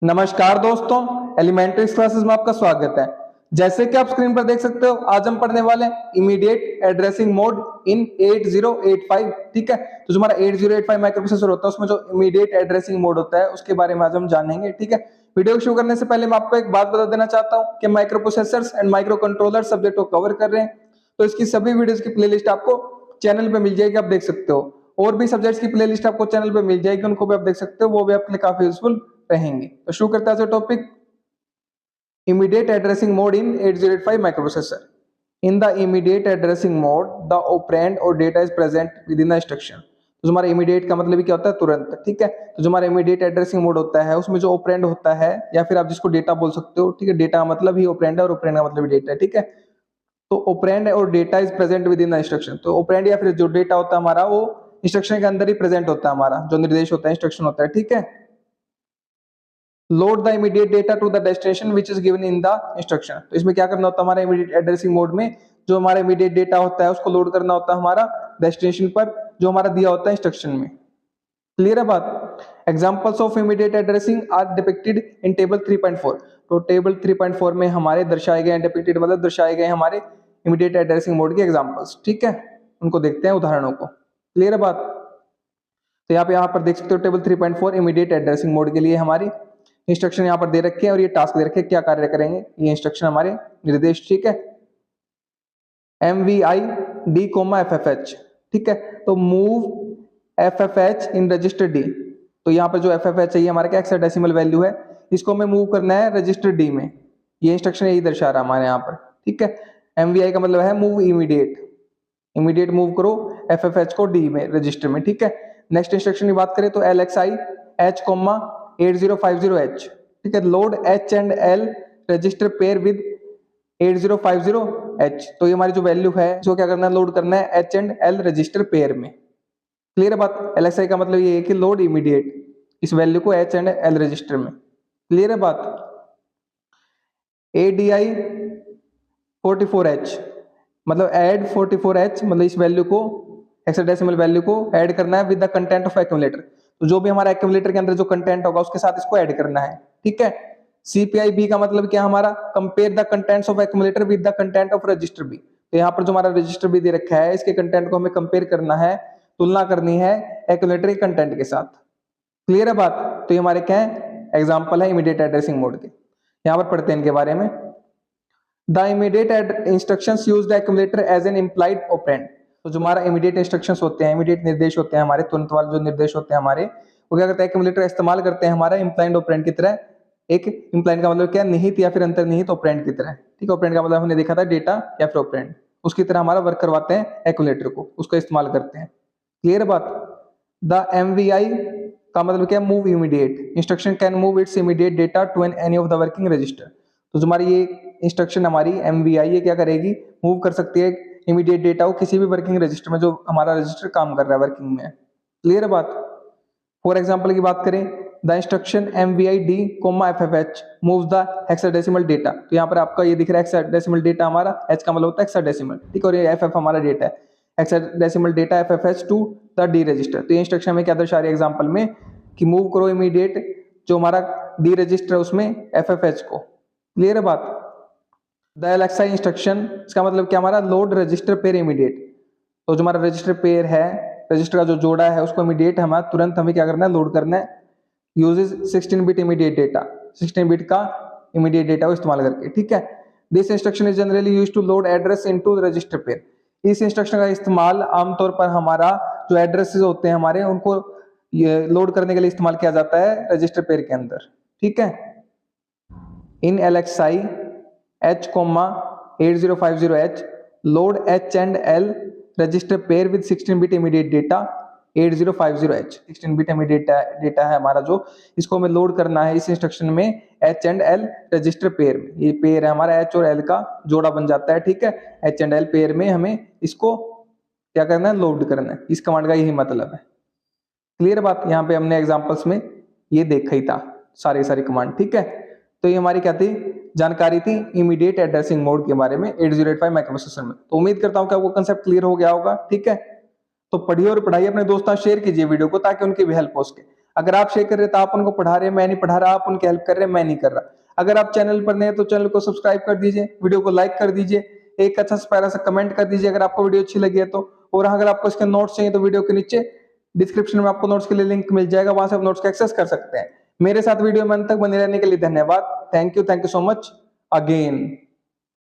नमस्कार दोस्तों, elementary classes में आपका स्वागत है। जैसे कि आप स्क्रीन पर देख सकते हो, आज हम पढ़ने वाले हैं इमीडिएट एड्रेसिंग मोड इन 8085। ठीक है, तो जो हमारा 8085 माइक्रो प्रोसेसर होता है उसमें जो इमीडिएट एड्रेसिंग मोड होता है उसके बारे में आज हम जानेंगे। ठीक है, वीडियो शुरू करने से पहले मैं आपको एक बात बता देना चाहता हूँ कि micro processors and micro controller subject को कवर कर रहे हैं, तो इसकी सभी वीडियोस की प्लेलिस्ट आपको चैनल पे मिल जाएगी, आप देख सकते हो। और भी सब्जेक्ट्स की प्लेलिस्ट आपको चैनल पे मिल जाएगी, उनको भी आप देख सकते हो, वो भी आपके लिए काफी यूजफुल रहेंगे। तो शुरू करते हैं topic immediate addressing mode in 8085 microprocessor. In the immediate addressing mode the operand और data is present within the instruction. तो हमारा इमीडिएट का मतलब क्या होता है? तुरंत। ठीक है, तो जो हमारा इमीडिएट एड्रेसिंग मोड होता है उसमें जो ऑपरेंड होता है, या फिर आप जिसको डेटा बोल सकते हो, ठीक है, डेटा का मतलब ही ऑपरेंड है और ऑपरेंड का मतलब डेटा है। ठीक है, तो ऑपरेंड और data is present within the instruction. तो ऑपरेंड या फिर जो डेटा होता है हमारा, वो इंस्ट्रक्शन के अंदर ही प्रेजेंट होता है, हमारा जो निर्देश होता है, इंस्ट्रक्शन होता है। ठीक है, load the immediate data to the destination which is given in the instruction. तो इसमें क्या करना होता है हमारा इमीडिएट एड्रेसिंग मोड में, जो हमारा इमीडिएट डेटा होता है उसको लोड करना होता है हमारा डेस्टिनेशन पर, जो हमारा दिया होता है इंस्ट्रक्शन में। क्लियर है बात? Examples of immediate addressing are depicted in table 3.4। तो टेबल 3.4 में हमारे दर्शाए गए, डिपिक्टेड मतलब दर्शाए गए हमारे इमीडिएट एड्रेसिंग मोड के एग्जांपल्स। ठीक है, उनको देखते हैं, उदाहरणों को। क्लियर है बात? तो यहाँ पर देख सकते हो टेबल 3.4 इमीडिएट एड्रेसिंग मोड के लिए हमारी इंस्ट्रक्शन यहाँ पर दे रखे हैं और ये टास्क दे रखे हैं, क्या कार्य करेंगे ये इंस्ट्रक्शन, हमारे निर्देश। ठीक है, MVI D, ठीक है, तो move FFH in register D। तो यहाँ पर जो FFH है ये हमारा क्या हेक्साडेसिमल वैल्यू है, इसको हमें मूव करना है रजिस्टर D में। ये इंस्ट्रक्शन यही दर्शा रहा है हमारे यहाँ पर। ठीक है, MVI का मतलब है मूव इमीडिएट, इमीडिएट मूव करो FFH को D में, रजिस्टर में। ठीक है, नेक्स्ट इंस्ट्रक्शन की बात करें तो LXI H, 8050H। ठीक है, load H and L register pair with 8050H। तो ये हमारी जो वैल्यू है, जो क्या करना है, लोड करना है H and L register pair में। क्लियर है बात? LXI का मतलब ये है कि लोड इमीडिएट इस वैल्यू को H एंड L रजिस्टर में। क्लियर है बात? ADI 44H मतलब ऐड 44H, मतलब इस वैल्यू को, हेक्साडेसिमल वैल्यू को ऐड करना है with the content of accumulator. तो जो भी हमारा एक्यूमुलेटर के अंदर जो कंटेंट होगा उसके साथ इसको ऐड करना है। ठीक है, CPI-B का मतलब क्या हमारा, compare the contents of accumulator with the content of register B। तो यहाँ पर जो हमारा रजिस्टर B दे रखा है, इसके कंटेंट को हमें कंपेयर करना है, तुलना करनी है एक्यूमुलेटर के कंटेंट के साथ। क्लियर है बात? तो ये हमारे क्या है, एग्जाम्पल है इमीडिएट एड्रेसिंग मोड के। यहाँ पर पढ़ते हैं इनके बारे में। The immediate instructions use the accumulator as an implied operand। तो जो हमारा immediate instructions होते हैं, immediate निर्देश होते हैं हमारे, तुरंत वाले जो निर्देश होते हैं हमारे, वो क्या करते हैं, accumulator इस्तेमाल करते हैं हमारा implied operand की तरह। एक implied का मतलब क्या, निहित या फिर अंतर्निहित operand की तरह। ठीक है, operand का मतलब हमने देखा था डेटा या फिर operand, उसकी तरह हमारा वर्क करवाते हैं accumulator को, उसका इस्तेमाल करते हैं। क्लियर बात? द MVI का मतलब क्या, move immediate. Instruction can move its immediate data to any of the working register. तो जो हमारी ये इंस्ट्रक्शन हमारी MVI ये क्या करेगी, मूव कर सकती है इमीडिएट डेटा को किसी भी वर्किंग रजिस्टर में, जो हमारा रजिस्टर काम कर रहा है वर्किंग में। क्लियर है बात? फॉर एग्जांपल की बात करें, the instruction MVI D, FFH moves the hexadecimal data. तो यहाँ पर आपका ये दिख रहा है हेक्साडेसिमल डेटा हमारा, H का मतलब होता है हेक्साडेसिमल, ठीक है, और ये FF हमारा डेटा है, hexadecimal data FFH to the D register. तो ये इंस्ट्रक्शन हमें क्या दर्शा रही है एग्जांपल में, कि मूव करो इमीडिएट जो हमारा D रजिस्टर उसमें FFH को। क्लियर है बात? द LXI इंस्ट्रक्शन, इसका मतलब क्या, हमारा लोड रजिस्टर पेयर इमीडिएट। तो जो हमारा रजिस्टर पेयर है, रजिस्टर का जो जोड़ा है उसको इमीडिएट हमारा तुरंत हमें क्या करना है, लोड करना है। Uses 16 bit immediate data, 16 bit का इमीडिएट डेटा को इस्तेमाल करके। ठीक है, this instruction is generally used to load address into register pair. इस इंस्ट्रक्शन का इस्तेमाल आमतौर पर हमारा जो एड्रेसेस होते हैं हमारे, उनको लोड करने के लिए इस्तेमाल किया जाता है रजिस्टर पेयर के अंदर। ठीक है, इन LXI H, 8050H load H and L register pair with 16 bit immediate data 8050H। 16 bit immediate data है हमारा, जो इसको हमें लोड करना है इस इंस्ट्रक्शन में H and L register pair में। ये पेयर है हमारा, H और L का जोड़ा बन जाता है। ठीक है, H and L पेयर में हमें इसको क्या करना है, लोड करना है। इस कमांड का यही मतलब है। क्लियर बात? यहाँ पे हमने एग्जांपल्स में ये देखा ही था सारी कमांड। ठीक है, तो ये हमारी क्या थी, जानकारी थी इमीडिएट एड्रेसिंग मोड के बारे में 8085 माइक्रोप्रोसेसर में। तो उम्मीद करता हूं कि आपको कांसेप्ट क्लियर हो गया होगा। ठीक है, तो पढ़िए और पढ़ाइए, अपने दोस्तों शेयर कीजिए वीडियो को, ताकि उनकी भी हेल्प हो सके। अगर आप शेयर कर रहे हैं तो आप उनको पढ़ा रहे हैं, मैं नहीं पढ़ा रहा, आप उनकी हेल्प कर रहे हैं, मैं नहीं कर रहा। अगर आप चैनल पर नए हैं तो चैनल को सब्सक्राइब कर दीजिए, वीडियो को लाइक कर दीजिए, एक अच्छा सा प्यारा सा कमेंट कर दीजिए अगर आपको वीडियो अच्छी लगी है तो। और अगर आपको इसके नोट्स चाहिए तो वीडियो के नीचे डिस्क्रिप्शन में आपको नोट्स के लिए लिंक मिल जाएगा, वहां से आप नोट्स को एक्सेस कर सकते हैं। मेरे साथ वीडियो में अंत तक बने रहने के लिए धन्यवाद। Thank you so much again.